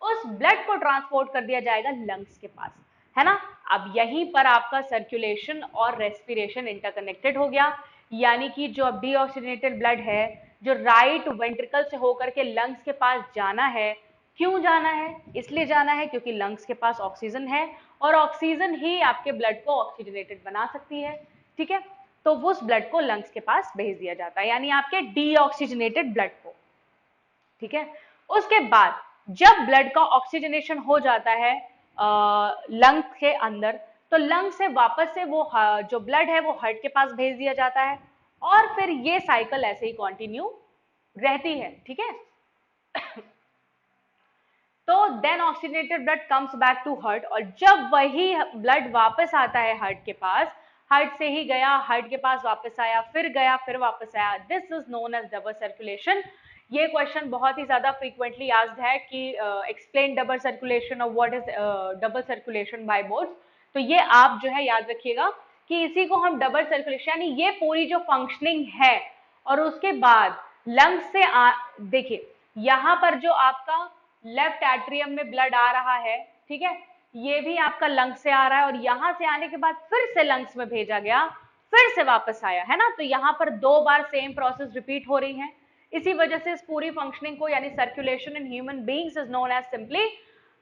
S1: उस ब्लड को ट्रांसपोर्ट कर दिया जाएगा लंग्स के पास, है ना। अब यहीं पर आपका सर्कुलेशन और रेस्पिरेशन इंटरकनेक्टेड हो गया, यानी कि जो अब डीऑक्सीजनेटेड ब्लड है जो राइट वेंट्रिकल से होकर के लंग्स के पास जाना है। क्यों जाना है? इसलिए जाना है क्योंकि लंग्स के पास ऑक्सीजन है और ऑक्सीजन ही आपके ब्लड को ऑक्सीजनेटेड बना सकती है, ठीक है। तो उस ब्लड को लंग्स के पास भेज दिया जाता है, यानी आपके डीऑक्सीजनेटेड ब्लड को, ठीक है। उसके बाद जब ब्लड का ऑक्सीजनेशन हो जाता है लंग्स के अंदर, तो लंग से वापस से वो जो ब्लड है वो हार्ट के पास भेज दिया जाता है और फिर ये साइकिल ऐसे ही कंटिन्यू रहती है, ठीक है। तो then oxygenated blood comes back to heart, और जब वही ब्लड वापस आता है हार्ट के पास, हार्ट से ही गया, हार्ट के पास वापस आया, फिर गया, फिर वापस आया, this is known as double circulation. ये क्वेश्चन बहुत ही ज्यादा फ्रीक्वेंटली आस्क्ड है कि एक्सप्लेन डबल सर्कुलेशन और what is double circulation by board. तो ये आप जो है याद रखिएगा कि इसी को हम डबल सर्कुलेशन, यानी ये पूरी जो फंक्शनिंग है, और उसके बाद लंग्स से देखिए यहाँ पर जो आपका लेफ्ट एट्रियम में ब्लड आ रहा है, ठीक है, ये भी आपका लंग्स से आ रहा है और यहां से आने के बाद फिर से लंग्स में भेजा गया, फिर से वापस आया, है ना। तो यहाँ पर 2 बार सेम प्रोसेस रिपीट हो रही है। इसी वजह से इस पूरी फंक्शनिंग को, यानी circulation in human beings is known as simply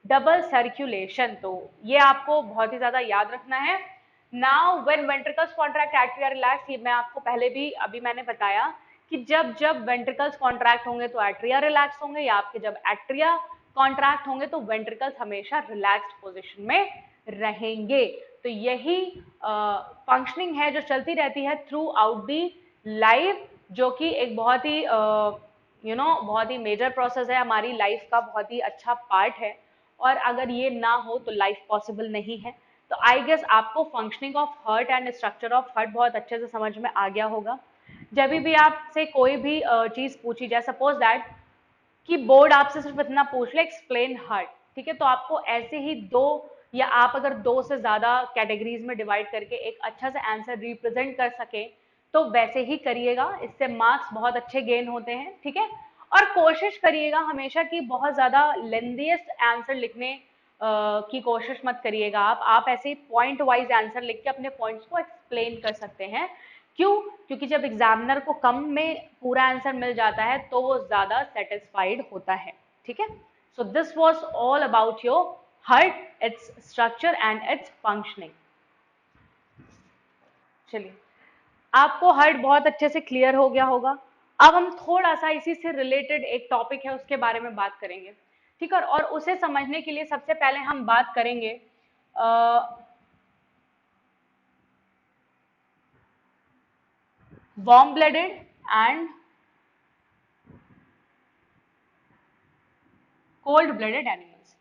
S1: double circulation. तो ये आपको बहुत ही ज्यादा याद रखना है। Now when ventricles contract atria relax, ये मैं आपको पहले भी अभी मैंने बताया कि जब जब वेंट्रिकल्स कॉन्ट्रैक्ट होंगे तो एट्रिया रिलैक्स होंगे, या आपके जब एट्रिया कॉन्ट्रैक्ट होंगे तो वेंट्रिकल्स हमेशा रिलैक्स्ड पोजीशन में रहेंगे। तो यही फंक्शनिंग है जो चलती रहती है थ्रू आउट दी लाइफ, जो कि एक बहुत ही बहुत ही मेजर प्रोसेस है, हमारी लाइफ का बहुत ही अच्छा पार्ट है, और अगर ये ना हो तो लाइफ पॉसिबल नहीं है। तो आई गेस आपको functioning of heart and structure of heart बहुत अच्छे से समझ में आ गया होगा। जब भी आपसे कोई भी चीज पूछी जाए, सपोज दैट कि बोर्ड आपसे सिर्फ इतना पूछ ले एक्सप्लेन हार्ट, ठीक है, तो आपको ऐसे ही 2 या आप अगर 2 से ज्यादा कैटेगरीज में डिवाइड करके एक अच्छा सा आंसर रिप्रेजेंट कर सके तो वैसे ही करिएगा, इससे मार्क्स बहुत अच्छे गेन होते हैं, ठीक है। और कोशिश करिएगा हमेशा कि बहुत ज्यादा लेंथीएस्ट आंसर लिखने की कोशिश मत करिएगा। आप ऐसे ही पॉइंट वाइज आंसर लिख के अपने पॉइंट्स को एक्सप्लेन कर सकते हैं। क्यों? क्योंकि जब एग्जामिनर को कम में पूरा आंसर मिल जाता है तो वो ज्यादा सेटिस्फाइड होता है, ठीक है। So this was all about your heart, its structure and it's functioning. चलिए, आपको हार्ट बहुत अच्छे से क्लियर हो गया होगा। अब हम थोड़ा सा इसी से रिलेटेड एक टॉपिक है उसके बारे में बात करेंगे, ठीक है। और उसे समझने के लिए सबसे पहले हम बात करेंगे warm blooded and cold blooded animals.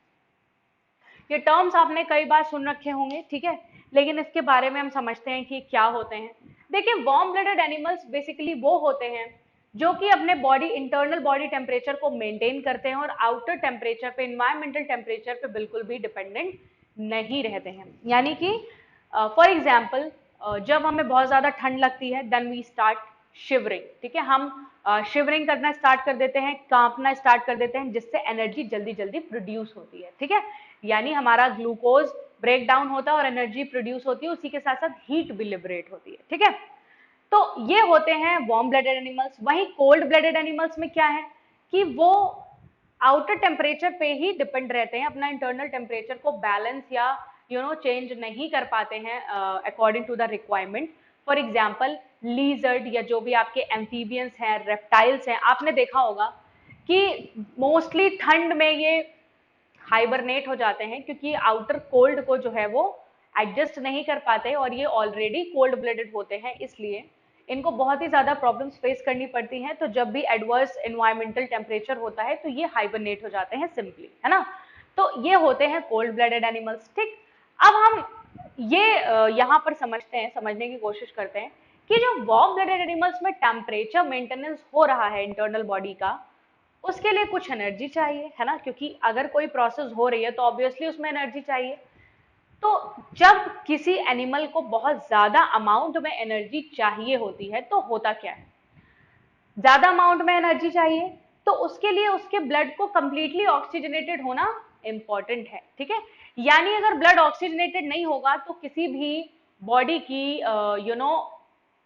S1: ये टर्म्स आपने कई बार सुन रखे होंगे, ठीक है, लेकिन इसके बारे में हम समझते हैं कि क्या होते हैं। देखिए, वार्म ब्लडेड एनिमल्स बेसिकली वो होते हैं जो कि अपने बॉडी इंटरनल बॉडी टेम्परेचर को मेंटेन करते हैं और आउटर टेम्परेचर पे, इन्वायरमेंटल टेम्परेचर पे बिल्कुल भी डिपेंडेंट नहीं रहते हैं। यानी कि फॉर एग्जाम्पल जब हमें बहुत ज़्यादा ठंड लगती है देन वी स्टार्ट शिवरिंग, ठीक है, हम शिवरिंग करना स्टार्ट कर देते हैं, कांपना स्टार्ट कर देते हैं, जिससे एनर्जी जल्दी जल्दी प्रोड्यूस होती है, ठीक है, यानी हमारा ग्लूकोज ब्रेक डाउन होता है और एनर्जी प्रोड्यूस होती है, उसी के साथ साथ हीट भी लिबरेट होती है, ठीक है। तो ये होते हैं वार्म ब्लडेड एनिमल्स। वहीं कोल्ड ब्लडेड एनिमल्स में क्या है कि वो आउटर टेम्परेचर पे ही डिपेंड रहते हैं, अपना इंटरनल टेम्परेचर को बैलेंस या चेंज नहीं कर पाते हैं according to the requirement. For example lizard या जो भी आपके एम्फीबियंस हैं, रेप्टाइल्स हैं, आपने देखा होगा कि मोस्टली ठंड में ये हाइबरनेट हो जाते हैं, क्योंकि आउटर कोल्ड को जो है वो एडजस्ट नहीं कर पाते और ये ऑलरेडी कोल्ड ब्लडेड होते हैं, इसलिए इनको बहुत ही ज्यादा प्रॉब्लम्स फेस करनी पड़ती हैं। तो जब भी एडवर्स एनवायरमेंटल टेम्परेचर होता है तो ये हाइबरनेट हो जाते हैं सिंपली, है ना। तो ये होते हैं कोल्ड ब्लडेड एनिमल्स, ठीक। अब हम ये यहाँ पर समझने की कोशिश करते हैं कि जो वार्म ब्लडेड एनिमल्स में टेम्परेचर मेंटेनेंस हो रहा है इंटरनल बॉडी का, उसके लिए कुछ एनर्जी चाहिए, है ना, क्योंकि अगर कोई प्रोसेस हो रही है तो ऑब्वियसली उसमें एनर्जी चाहिए। तो जब किसी एनिमल को बहुत ज्यादा अमाउंट में एनर्जी चाहिए होती है तो होता क्या है, ज्यादा अमाउंट में एनर्जी चाहिए तो उसके लिए उसके ब्लड को कंप्लीटली ऑक्सीजनेटेड होना इंपॉर्टेंट है, ठीक है। यानी अगर ब्लड ऑक्सीजनेटेड नहीं होगा तो किसी भी बॉडी की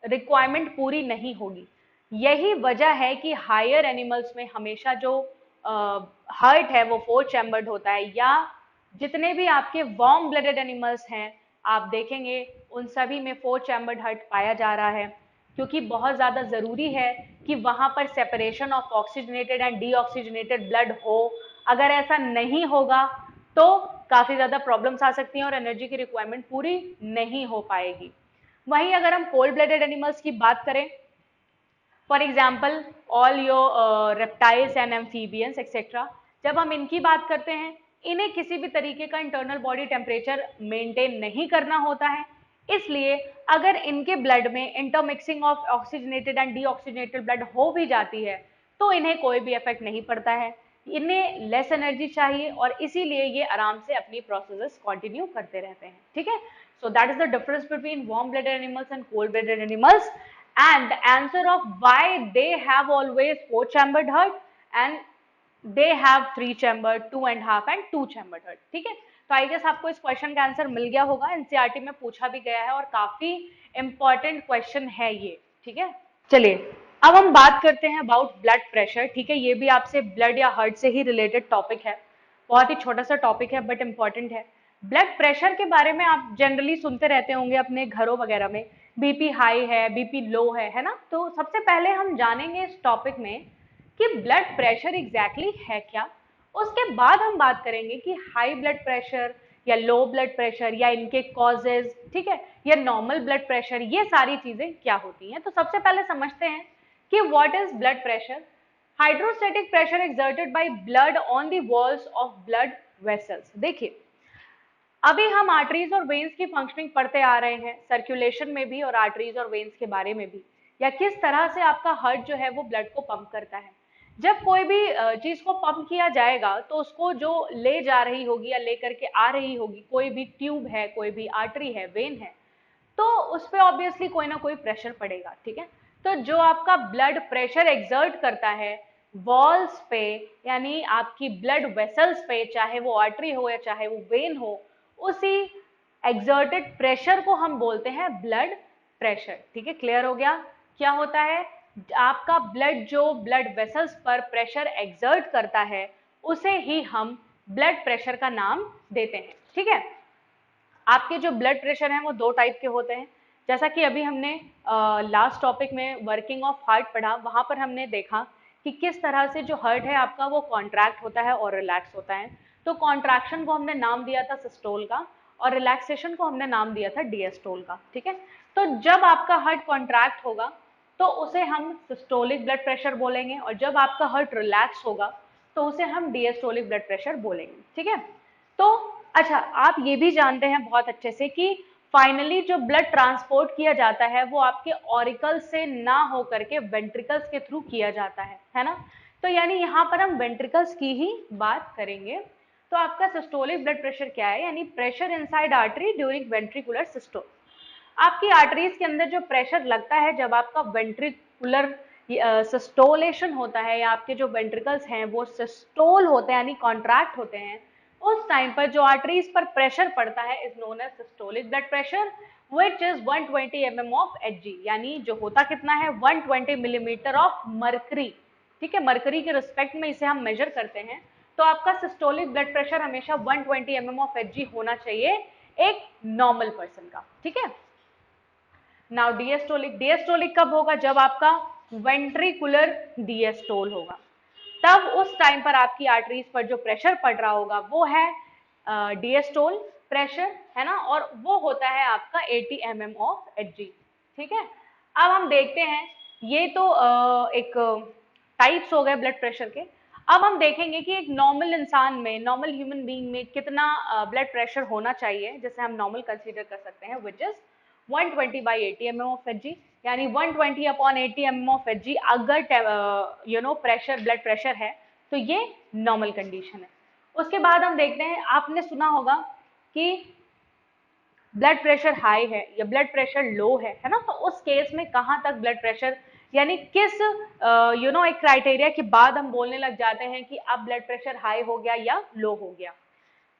S1: रिक्वायरमेंट पूरी नहीं होगी। यही वजह है कि हायर एनिमल्स में हमेशा जो हार्ट है वो 4 चैम्बर्ड होता है, या जितने भी आपके वार्म ब्लडेड एनिमल्स हैं आप देखेंगे उन सभी में 4 चैम्बर्ड हार्ट पाया जा रहा है, क्योंकि बहुत ज्यादा जरूरी है कि वहां पर separation of oxygenated and deoxygenated blood हो। अगर ऐसा नहीं होगा तो काफी ज्यादा प्रॉब्लम्स आ सकती हैं और एनर्जी की रिक्वायरमेंट पूरी नहीं हो पाएगी। वहीं अगर हम कोल्ड ब्लडेड एनिमल्स की बात करें, for example all your reptiles and amphibians etcetera, जब हम इनकी बात करते हैं, इन्हें किसी भी तरीके का इंटरनल बॉडी टेम्परेचर मेंटेन नहीं करना होता है, इसलिए अगर इनके ब्लड में intermixing of oxygenated and deoxygenated blood हो भी जाती है तो इन्हें कोई भी इफेक्ट नहीं पड़ता है। इन्हें लेस एनर्जी चाहिए और इसीलिए ये आराम से अपनी प्रोसेसेस कंटिन्यू करते रहते हैं, ठीक है। So that is the difference between warm blooded animals and cold blooded animals, and the answer of why they have always 4 chambered heart and they have 3 chambered, 2.5 and 2 chambered heart, ठीक है। तो I guess आपको इस question का answer मिल गया होगा, NCERT में पूछा भी गया है और काफी इंपॉर्टेंट क्वेश्चन है ये, ठीक है। चलिए अब हम बात करते हैं अबाउट ब्लड प्रेशर, ठीक है। ये भी आपसे ब्लड या हार्ट से ही रिलेटेड टॉपिक है, बहुत ही छोटा सा टॉपिक है बट इंपॉर्टेंट है। ब्लड प्रेशर के बारे में आप जनरली सुनते रहते होंगे अपने घरों वगैरह में, बीपी हाई है, बीपी लो है ना। तो सबसे पहले हम जानेंगे इस टॉपिक में कि ब्लड प्रेशर एग्जैक्टली है क्या। उसके बाद हम बात करेंगे कि हाई ब्लड प्रेशर या लो ब्लड प्रेशर या इनके कॉजेज, ठीक है, या नॉर्मल ब्लड प्रेशर, ये सारी चीजें क्या होती हैं। तो सबसे पहले समझते हैं कि what is blood pressure. Hydrostatic pressure exerted by blood on the walls of blood vessels. देखिए अभी हम आर्टरीज और वेन्स की फंक्शनिंग पढ़ते आ रहे हैं, सर्कुलेशन में भी और आर्टरीज और वेन्स के बारे में भी, या किस तरह से आपका हार्ट जो है वो ब्लड को पंप करता है। जब कोई भी चीज को पंप किया जाएगा तो उसको जो ले जा रही होगी या लेकर के आ रही होगी, कोई भी ट्यूब है, कोई भी आर्टरी है, वेन है, तो उस पर ऑब्वियसली कोई ना कोई प्रेशर पड़ेगा, ठीक है। तो जो आपका ब्लड प्रेशर एक्सर्ट करता है वॉल्स पे, यानी आपकी ब्लड वेसल्स पे, चाहे वो आर्टरी हो या चाहे वो वेन हो, उसी एक्सर्टेड प्रेशर को हम बोलते हैं ब्लड प्रेशर, ठीक है। क्लियर हो गया क्या होता है। आपका ब्लड जो ब्लड वेसल्स पर प्रेशर एक्सर्ट करता है उसे ही हम ब्लड प्रेशर का नाम देते हैं, ठीक है। आपके जो ब्लड प्रेशर हैं वो 2 टाइप के होते हैं, जैसा कि अभी हमने लास्ट टॉपिक में वर्किंग ऑफ हार्ट पढ़ा, वहां पर हमने देखा कि किस तरह से जो हार्ट है आपका वो कॉन्ट्रैक्ट होता है और रिलैक्स होता है। तो कॉन्ट्रैक्शन को हमने नाम दिया था सिस्टोल का और रिलैक्सेशन को हमने नाम दिया था डिएस्टोल का, ठीक है। तो जब आपका हार्ट कॉन्ट्रैक्ट होगा तो उसे हम सिस्टोलिक ब्लड प्रेशर बोलेंगे और जब आपका हार्ट रिलैक्स होगा तो उसे हम डिएस्टोलिक ब्लड प्रेशर बोलेंगे, ठीक है। तो अच्छा आप ये भी जानते हैं बहुत अच्छे से कि फाइनली जो ब्लड ट्रांसपोर्ट किया जाता है वो आपके ऑरिकल्स से ना हो करके वेंट्रिकल्स के थ्रू किया जाता है ना। तो यानी यहाँ पर हम वेंट्रिकल्स की ही बात करेंगे। तो आपका सिस्टोलिक ब्लड प्रेशर क्या है, यानी pressure inside artery during ventricular systole. आपकी आर्टरीज के अंदर जो प्रेशर लगता है जब आपका वेंट्रिकुलर सिस्टोलेशन होता है, या आपके जो वेंट्रिकल्स हैं वो सिस्टोल होते हैं यानी कॉन्ट्रैक्ट होते हैं, उस टाइम पर जो आर्टरीज पर प्रेशर पड़ता है is known as systolic blood pressure which is 120 mm of Hg, यानी जो होता कितना है 120 मिलीमीटर ऑफ मर्करी। ठीक है, मर्करी के रिस्पेक्ट में इसे हम मेजर करते हैं, तो आपका सिस्टोलिक ब्लड प्रेशर हमेशा 120 mm ऑफ Hg होना चाहिए एक नॉर्मल पर्सन का। ठीक है, नाउ डिएस्टोलिक, डिएस्टोलिक कब होगा, जब आपका वेंट्रिकुलर डिएस्टोल होगा, तब उस टाइम पर आपकी आर्टरीज पर जो प्रेशर पड़ रहा होगा वो है डिएस्टोल प्रेशर, है ना, और वो होता है आपका 80 mm ऑफ Hg। ठीक है, अब हम देखते हैं, ये तो एक टाइप्स हो गए ब्लड प्रेशर के। अब हम देखेंगे कि एक नॉर्मल इंसान में, नॉर्मल ह्यूमन बीइंग में कितना ब्लड प्रेशर होना चाहिए जिसे हम नॉर्मल कंसीडर कर सकते हैं, which is 120 by 80 mm of Hg, यानी 120 upon 80 mm ऑफ Hg अगर you know pressure, blood pressure है तो ये नॉर्मल कंडीशन है। उसके बाद हम देखते हैं, आपने सुना होगा कि ब्लड प्रेशर हाई है या ब्लड प्रेशर लो है ना, तो उस केस में कहाँ तक ब्लड प्रेशर, यानी किस यू नो एक क्राइटेरिया के बाद हम बोलने लग जाते हैं कि अब ब्लड प्रेशर हाई हो गया या लो हो गया।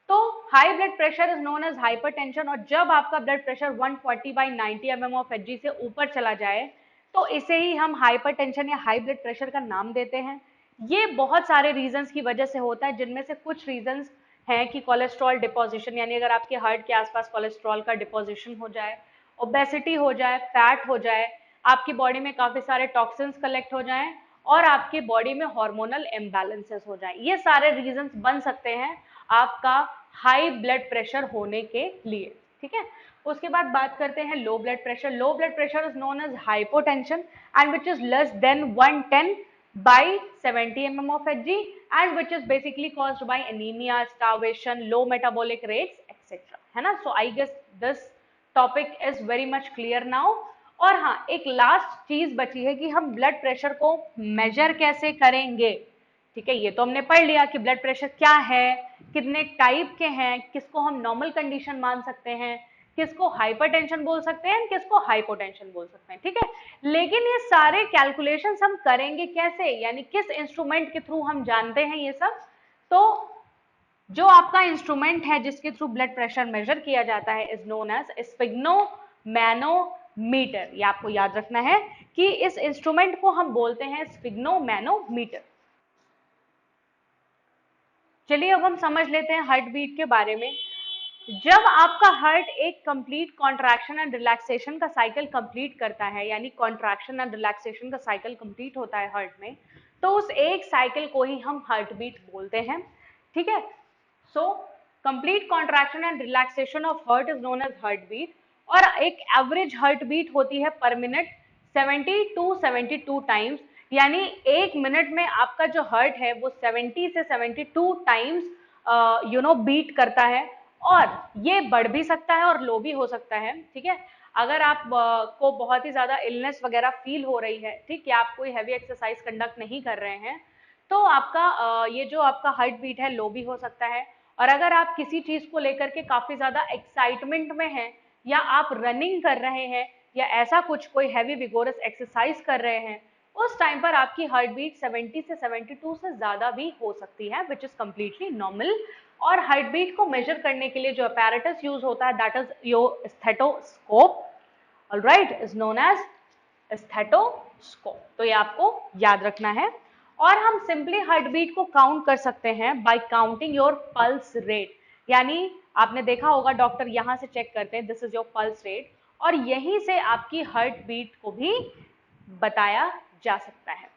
S1: तो high blood pressure is known as hypertension, और जब आपका blood pressure 140 by 90 mm of Hg से ऊपर चला जाए तो इसे ही हम हाइपरटेंशन या हाई ब्लड प्रेशर का नाम देते हैं। ये बहुत सारे रीजंस की वजह से होता है, जिनमें से कुछ रीजंस हैं कि कोलेस्ट्रॉल डिपोजिशन, यानी अगर आपके हार्ट के आसपास कोलेस्ट्रॉल का डिपोजिशन हो जाए, ओबेसिटी हो जाए, फैट हो जाए, आपकी बॉडी में काफी सारे टॉक्सिन्स कलेक्ट हो जाएं, और आपके बॉडी में हार्मोनल इम्बैलेंसेस हो जाएं, ये सारे रीजंस बन सकते हैं आपका हाई ब्लड प्रेशर होने के लिए। ठीक है, उसके बाद बात करते हैं low blood pressure. Low blood pressure is known as hypotension and which is less than 110 by 70 mm of Hg and which is basically caused by anemia, starvation, low metabolic rates, etc. है ना, so I guess this topic is very much clear now। और हाँ, एक last चीज बची है कि हम ब्लड प्रेशर को मेजर कैसे करेंगे। ठीक है, ये तो हमने पढ़ लिया कि ब्लड प्रेशर क्या है, कितने टाइप के हैं, किसको हम नॉर्मल कंडीशन मान सकते हैं, किसको हाइपरटेंशन बोल सकते हैं, किसको हाइपोटेंशन बोल सकते हैं। ठीक है, लेकिन ये सारे कैलकुलेशंस हम करेंगे कैसे, यानी किस इंस्ट्रूमेंट के थ्रू हम जानते हैं ये सब। तो जो आपका इंस्ट्रूमेंट है जिसके थ्रू ब्लड प्रेशर मेजर किया जाता है इज नोन एज स्फिग्नोमैनोमीटर। ये आपको याद रखना है कि इस इंस्ट्रूमेंट को हम बोलते हैं स्फिग्नोमैनोमीटर। चलिए अब हम समझ लेते हैं हार्ट बीट के बारे में। जब आपका हार्ट एक कंप्लीट कॉन्ट्रैक्शन एंड रिलैक्सेशन का साइकिल कंप्लीट करता है, यानी कॉन्ट्रैक्शन एंड रिलैक्सेशन का साइकिल कंप्लीट होता है हार्ट में, तो उस एक साइकिल को ही हम हार्ट बीट बोलते हैं। ठीक है, so complete contraction and relaxation of heart is known as heart beat, और एक एवरेज हार्ट बीट होती है पर मिनट 70 to 72 टाइम्स, यानी एक मिनट में आपका जो हार्ट है वो 70 से 72 टाइम्स यू नो बीट करता है, और ये बढ़ भी सकता है और लो भी हो सकता है। ठीक है, अगर आप को बहुत ही ज्यादा इलनेस वगैरह फील हो रही है, ठीक है, आप कोई हैवी एक्सरसाइज कंडक्ट नहीं कर रहे हैं, तो आपका ये जो आपका हार्ट बीट है लो भी हो सकता है। और अगर आप किसी चीज को लेकर के काफी ज्यादा एक्साइटमेंट में हैं, या आप रनिंग कर रहे हैं, या ऐसा कुछ कोई हैवी विगोरस एक्सरसाइज कर रहे हैं, उस टाइम पर आपकी हार्ट बीट 70 से 72 से ज्यादा भी हो सकती है, विच इज कंप्लीटली नॉर्मल। और हार्ट बीट को मेजर करने के लिए जो अपैरेटस यूज होता है that is your stethoscope, alright, is known as stethoscope. तो ये आपको याद रखना है। और हम सिंपली हार्ट बीट को काउंट कर सकते हैं by counting your pulse rate, यानी आपने देखा होगा डॉक्टर यहां से चेक करते हैं this is your pulse rate, और यहीं से आपकी हार्ट बीट को भी बताया जा सकता है।